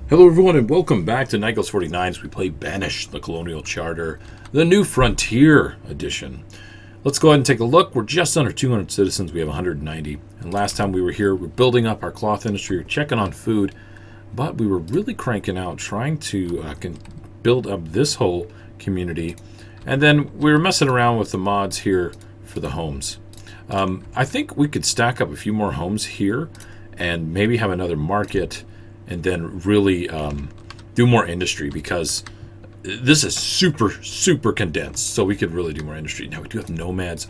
Hello everyone and welcome back to Night 49 as we play Banished, the Colonial Charter, the New Frontier edition. Let's go ahead and take a look. We're just under 200 citizens. We have 190. And last time we were here, we're building up our cloth industry, we're checking on food, but we were really cranking out trying to build up this whole community. And then we were messing around with the mods here for the homes. I think we could stack up a few more homes here and maybe have another market and then really do more industry, because this is super condensed, so we could really do more industry. Now we do have nomads.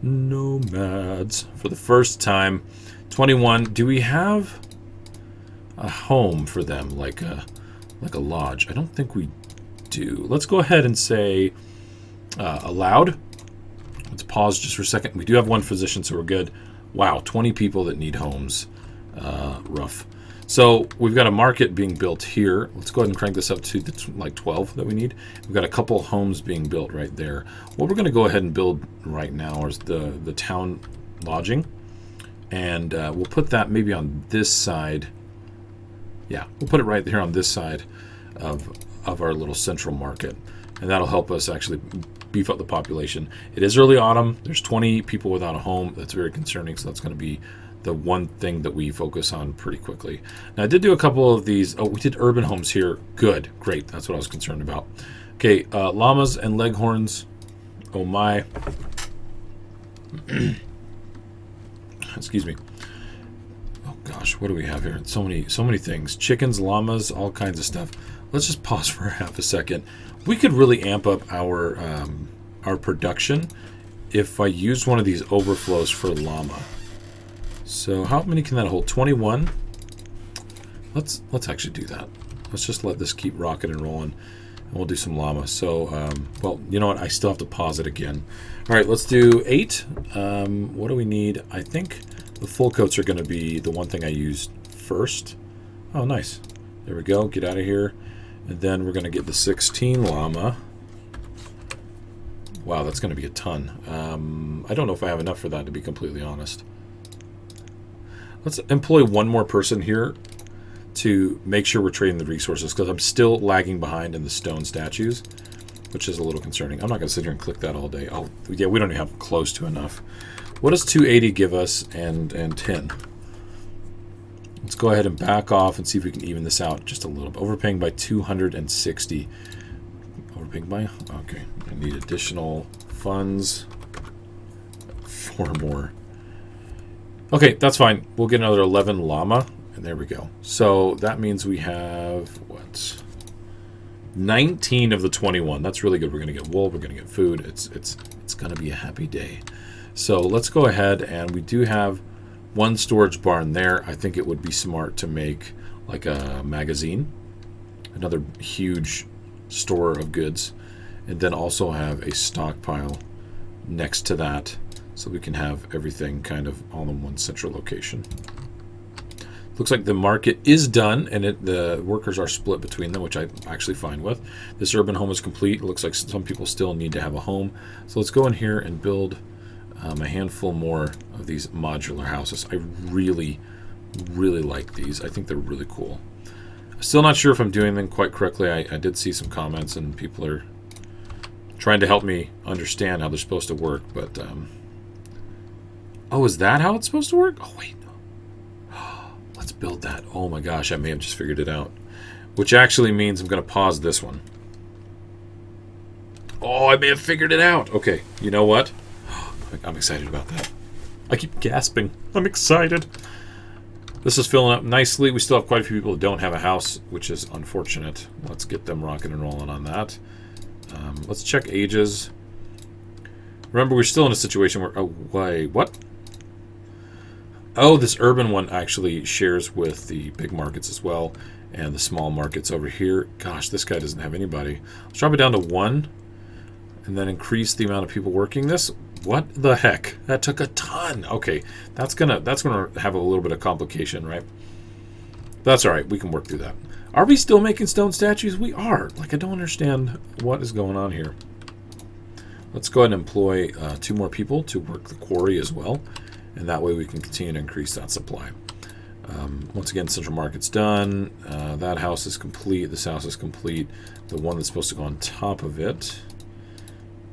Nomads for the first time. 21. Do we have a home for them, like a lodge? I don't think we do. Let's go ahead and say allowed. Let's pause just for a second. We do have one physician, so we're good. Wow, 20 people that need homes. Rough. So we've got a market being built here. Let's go ahead and crank this up to like 12 that we need. We've got a couple homes being built right there. What we're going to go ahead and build right now is the town lodging. And we'll put that maybe on this side. Yeah, we'll put it right here on this side of our little central market. And that'll help us actually beef up the population. It is early autumn. There's 20 people without a home. That's very concerning. So that's going to be the one thing that we focus on pretty quickly. Now, I did do a couple of these. Oh, we did urban homes here. Good. Great. That's what I was concerned about. Okay, llamas and leghorns. Oh, my. Excuse me. Oh, gosh. What do we have here? So many things. Chickens, llamas, all kinds of stuff. Let's just pause for half a second. We could really amp up our production if I used one of these overflows for llama. So how many can that hold? 21. Let's actually do that. Let's just let this keep rocking and rolling, and we'll do some llama. So, well, you know what? I still have to pause it again. All right, let's do 8. What do we need? I think the full coats are going to be the one thing I used first. Oh, nice. There we go. Get out of here. And then we're going to get the 16 llama. Wow, that's going to be a ton. I don't know if I have enough for that, to be completely honest. Let's employ one more person here to make sure we're trading the resources, because I'm still lagging behind in the stone statues, which is a little concerning. I'm not going to sit here and click that all day. Oh, yeah, we don't even have close to enough. What does 280 give us and 10? Let's go ahead and back off and see if we can even this out just a little bit. Overpaying by 260. Overpaying by? Okay. I need additional funds. 4 more. Okay, that's fine. We'll get another 11 llama, and there we go. So that means we have, what? 19 of the 21. That's really good. We're going to get wool. We're going to get food. It's going to be a happy day. So let's go ahead, and we do have one storage barn there. I think it would be smart to make like a magazine, another huge store of goods, and then also have a stockpile next to that, so we can have everything kind of all in one central location. Looks like the market is done, and the workers are split between them, which I'm actually fine with. This urban home is complete. It looks like some people still need to have a home. So let's go in here and build a handful more of these modular houses. I really like these. I think they're really cool. Still not sure if I'm doing them quite correctly. I did see some comments, and people are trying to help me understand how they're supposed to work, but oh, is that how it's supposed to work? Oh, wait. Let's build that. Oh my gosh, I may have just figured it out. Which actually means I'm going to pause this one. Oh, I may have figured it out. Okay, you know what? I'm excited about that. I keep gasping. I'm excited. This is filling up nicely. We still have quite a few people who don't have a house, which is unfortunate. Let's get them rocking and rolling on that. Let's check ages. Remember, we're still in a situation where... Oh, wait, what? Oh, this urban one actually shares with the big markets as well, and the small markets over here. Gosh, this guy doesn't have anybody. Let's drop it down to 1, and then increase the amount of people working this. What the heck? That took a ton. Okay, that's gonna have a little bit of complication, right? That's all right. We can work through that. Are we still making stone statues? We are. Like, I don't understand what is going on here. Let's go ahead and employ 2 more people to work the quarry as well, and that way we can continue to increase that supply. Once again, Central Market's done. That house is complete. This house is complete. The one that's supposed to go on top of it,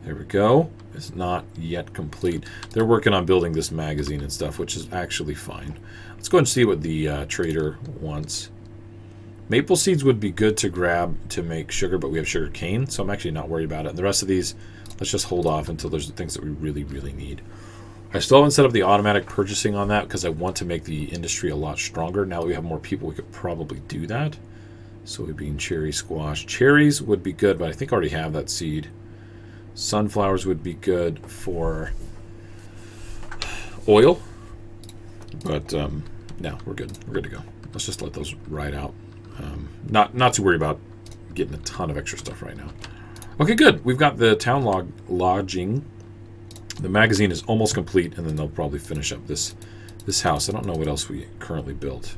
there we go, is not yet complete. They're working on building this magazine and stuff, which is actually fine. Let's go and see what the trader wants. Maple seeds would be good to grab to make sugar, but we have sugar cane, so I'm actually not worried about it. And the rest of these, let's just hold off until there's the things that we really, really need. I still haven't set up the automatic purchasing on that because I want to make the industry a lot stronger. Now that we have more people, we could probably do that. Soybean, cherry, squash. Cherries would be good, but I think I already have that seed. Sunflowers would be good for oil. But no, we're good. We're good to go. Let's just let those ride out. Not too worried about getting a ton of extra stuff right now. Okay, good. We've got the town lodging. The magazine is almost complete, and then they'll probably finish up this house. I don't know what else we currently built.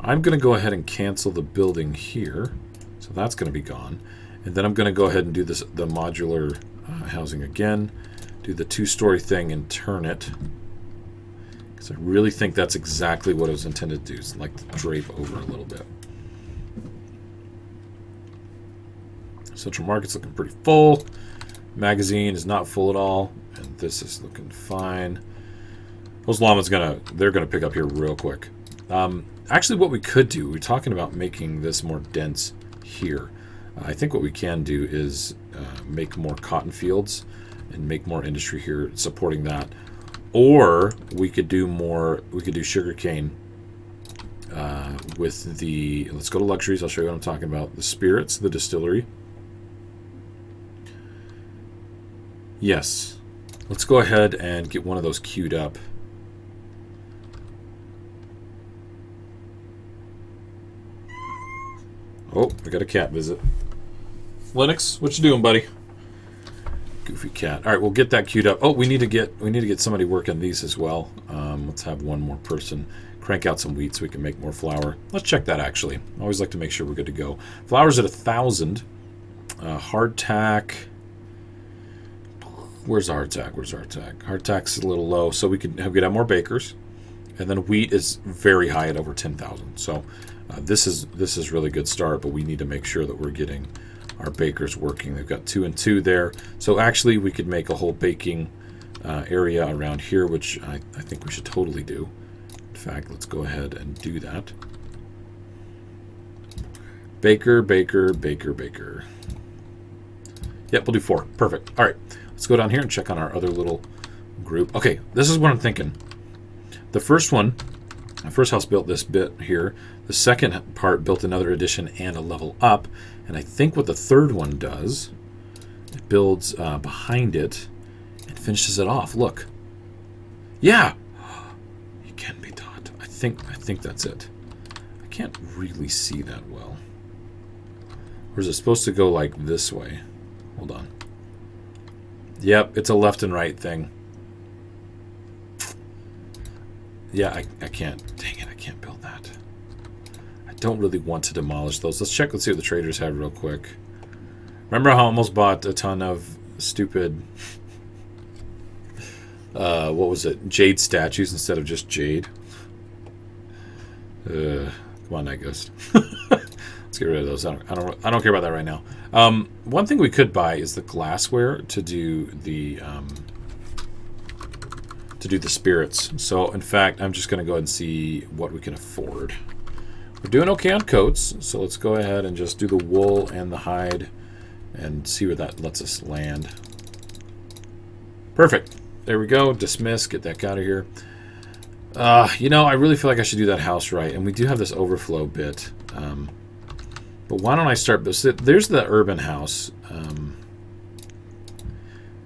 I'm going to go ahead and cancel the building here, so that's going to be gone. And then I'm going to go ahead and do the modular housing again, do the 2-story thing and turn it, because I really think that's exactly what it was intended to do. It's like to drape over a little bit. Central Market's looking pretty full. Magazine is not full at all, and this is looking fine. Those llamas they're gonna pick up here real quick. Actually, what we could do, we're talking about making this more dense here. I think what we can do is make more cotton fields and make more industry here supporting that. Or we could do sugar cane with the, let's go to luxuries. I'll show you what I'm talking about. The spirits, the distillery. Yes. Let's go ahead and get one of those queued up. Oh, I got a cat visit. Linux, what you doing, buddy? Goofy cat. All right, we'll get that queued up. Oh, we need to get somebody working these as well. Let's have one more person crank out some wheat so we can make more flour. Let's check that actually. I always like to make sure we're good to go. Flour's at 1,000. Hardtack. Where's the hardtack? Where's hardtack? Hardtack's a little low, so we could have more bakers. And then wheat is very high at over 10,000. So this is really good start, but we need to make sure that we're getting our bakers working. They've got 2 and 2 there. So actually we could make a whole baking area around here, which I think we should totally do. In fact, let's go ahead and do that. Baker, baker, baker, baker. Yep, we'll do 4. Perfect. All right. Let's go down here and check on our other little group. Okay, this is what I'm thinking. The first house built this bit here. The second part built another addition and a level up. And I think what the third one does, it builds behind it and finishes it off. Look. Yeah. It can be taught. I think that's it. I can't really see that well. Or is it supposed to go like this way? Hold on. Yep, it's a left and right thing. Yeah, I can't. Dang it, I can't build that. I don't really want to demolish those. Let's check. Let's see what the traders have real quick. Remember how I almost bought a ton of stupid, what was it? Jade statues instead of just jade. Come on, Night Ghost. Let's get rid of those. I don't care about that right now. One thing we could buy is the glassware to do the spirits. So in fact, I'm just going to go ahead and see what we can afford. We're doing okay on coats, so let's go ahead and just do the wool and the hide and see where that lets us land. Perfect. There we go. Dismiss. Get that out of here. I really feel like I should do that house right, and we do have this overflow bit. But why don't I start this? There's the urban house.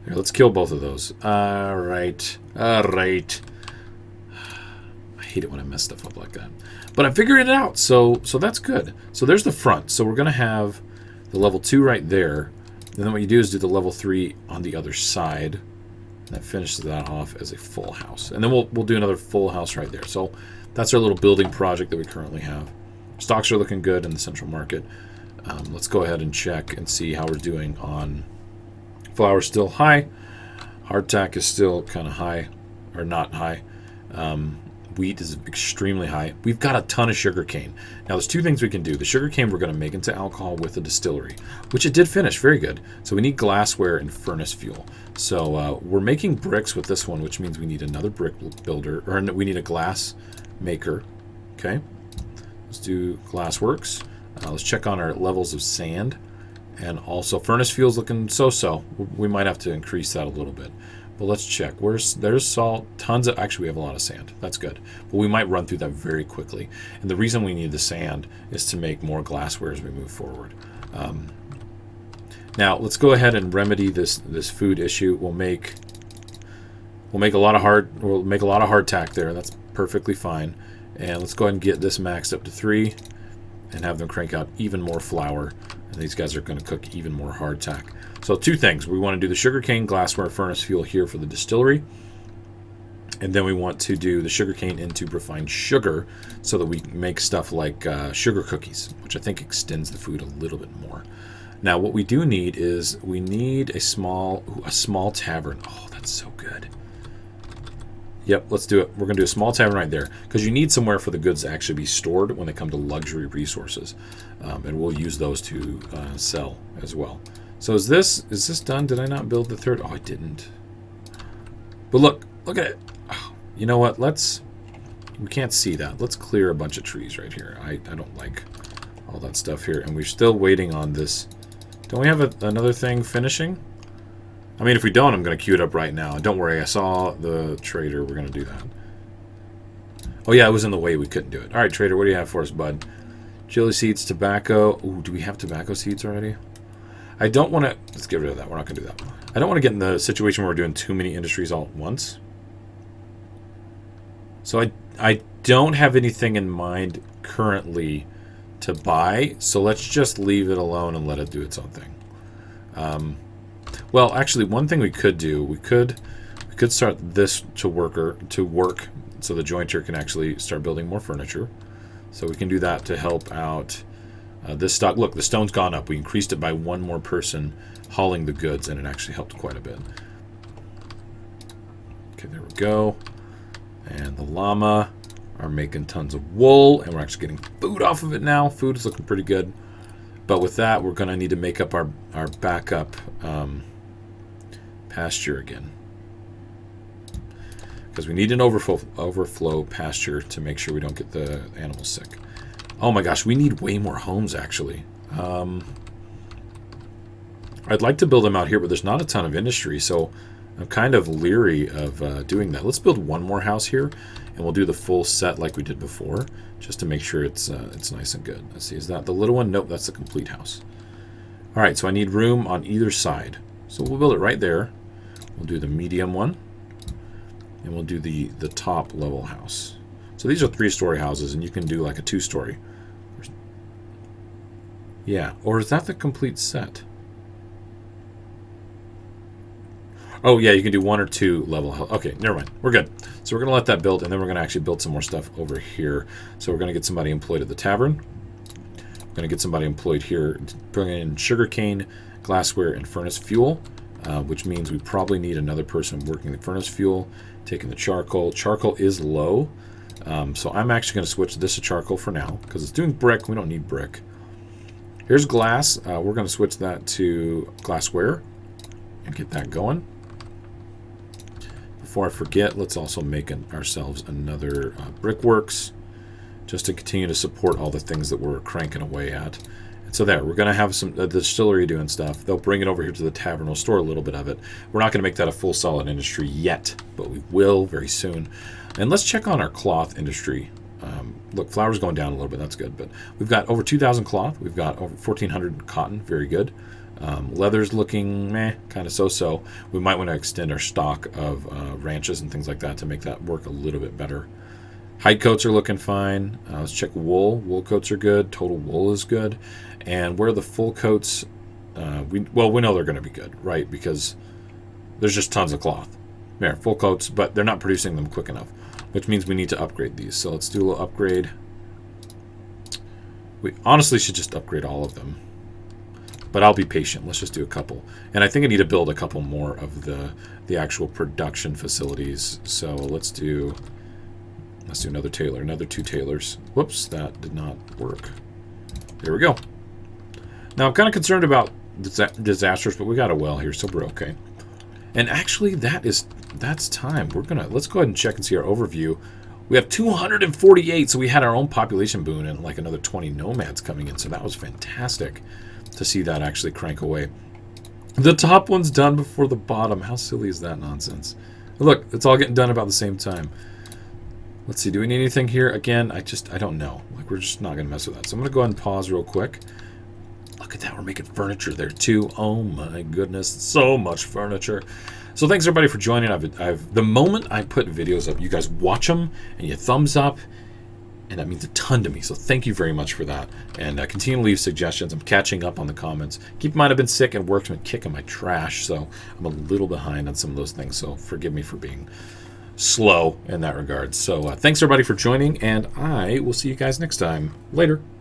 Here, let's kill both of those. All right. All right. I hate it when I mess stuff up like that. But I'm figuring it out, so that's good. So there's the front. So we're going to have the level 2 right there. And then what you do is do the level 3 on the other side. And that finishes that off as a full house. And then we'll do another full house right there. So that's our little building project that we currently have. Stocks are looking good in the central market. Let's go ahead and check and see how we're doing on flour. Still high. Hardtack is still kind of high, or not high. Wheat is extremely high. We've got a ton of sugar cane. Now, there's two things we can do. The sugar cane we're going to make into alcohol with the distillery, which it did finish. Very good. So we need glassware and furnace fuel. So we're making bricks with this one, which means we need another brick builder, or we need a glass maker. Okay. Let's do glassworks. Let's check on our levels of sand. And also, furnace fuel's looking so-so. We might have to increase that a little bit. But let's check. There's salt, tons of... Actually, we have a lot of sand. That's good. But we might run through that very quickly. And the reason we need the sand is to make more glassware as we move forward. Now, let's go ahead and remedy this food issue. We'll make a lot of hardtack there. That's perfectly fine. And let's go ahead and get this maxed up to 3 and have them crank out even more flour. And these guys are going to cook even more hardtack. So two things. We want to do the sugarcane glassware furnace fuel here for the distillery. And then we want to do the sugarcane into refined sugar so that we make stuff like sugar cookies, which I think extends the food a little bit more. Now, what we do need is we need a small tavern. Oh, that's so good. Yep, let's do it. We're going to do a small tavern right there because you need somewhere for the goods to actually be stored when they come to luxury resources. And we'll use those to sell as well. So is this done? Did I not build the third? Oh, I didn't. But look at it. Oh, you know what? We can't see that. Let's clear a bunch of trees right here. I don't like all that stuff here. And we're still waiting on this. Don't we have another thing finishing? I mean, if we don't, I'm going to queue it up right now. Don't worry, I saw the trader. We're going to do that. Oh, yeah, it was in the way. We couldn't do it. All right, trader, what do you have for us, bud? Chili seeds, tobacco. Ooh, do we have tobacco seeds already? I don't want to... Let's get rid of that. We're not going to do that. I don't want to get in the situation where we're doing too many industries all at once. So I don't have anything in mind currently to buy. So let's just leave it alone and let it do its own thing. Well, actually, one thing we could do, we could start this to work so the jointer can actually start building more furniture. So we can do that to help out this stock. Look, the stone's gone up. We increased it by one more person hauling the goods, and it actually helped quite a bit. Okay, there we go. And the llama are making tons of wool, and we're actually getting food off of it now. Food is looking pretty good. But with that, we're going to need to make up our backup pasture again. Because we need an overflow pasture to make sure we don't get the animals sick. Oh my gosh, we need way more homes, actually. I'd like to build them out here, but there's not a ton of industry, so I'm kind of leery of doing that. Let's build one more house here, and we'll do the full set like we did before, just to make sure it's nice and good. Let's see, is that the little one? Nope, that's the complete house. All right, so I need room on either side. So we'll build it right there. We'll do the medium one, and we'll do the top level house. So these are 3-story houses, and you can do like a 2-story. Yeah, or is that the complete set? Oh, yeah, you can do 1 or 2 level house. Okay, never mind. We're good. So we're going to let that build, and then we're going to actually build some more stuff over here. So we're going to get somebody employed at the tavern. We're going to get somebody employed here, bringing in sugarcane, glassware, and furnace fuel, which means we probably need another person working the furnace fuel, taking the charcoal. Charcoal is low, so I'm actually going to switch this to charcoal for now, because it's doing brick. We don't need brick. Here's glass. We're going to switch that to glassware and get that going. Before I forget, let's also make ourselves another brickworks, just to continue to support all the things that we're cranking away at. And so there, we're going to have some the distillery doing stuff. They'll bring it over here to the tavern. We'll store a little bit of it. We're not going to make that a full solid industry yet, but we will very soon. And let's check on our cloth industry. Look, flour's going down a little bit. That's good. But we've got over 2,000 cloth. We've got over 1,400 cotton. Very good. Leather's looking meh, kind of so-so. We might want to extend our stock of ranches and things like that to make that work a little bit better. Hide coats are looking fine. Let's check wool. Wool coats are good. Total wool is good. And where the full coats, we know they're going to be good, right? Because there's just tons of cloth. Yeah, full coats, but they're not producing them quick enough, which means we need to upgrade these. So let's do a little upgrade. We honestly should just upgrade all of them, but I'll be patient. Let's just do a couple. And I think I need to build a couple more of the actual production facilities. So let's do Let's do another tailor, another 2 tailors. Whoops, that did not work. There we go. Now, I'm kind of concerned about disasters, but we got a well here, so we're okay. And actually, that's time. Let's go ahead and check and see our overview. We have 248, so we had our own population boon and like another 20 nomads coming in, so that was fantastic to see that actually crank away. The top one's done before the bottom. How silly is that nonsense? Look, it's all getting done about the same time. Let's see, do we need anything here? Again, I don't know. Like, we're just not going to mess with that. So I'm going to go ahead and pause real quick. Look at that, we're making furniture there too. Oh my goodness, so much furniture. So thanks everybody for joining. The moment I put videos up, you guys watch them and you thumbs up, and that means a ton to me. So thank you very much for that. And continue to leave suggestions. I'm catching up on the comments. Keep in mind I've been sick and work's been kicking my trash, so I'm a little behind on some of those things. So forgive me for being slow in that regard. So thanks everybody for joining, and I will see you guys next time. Later.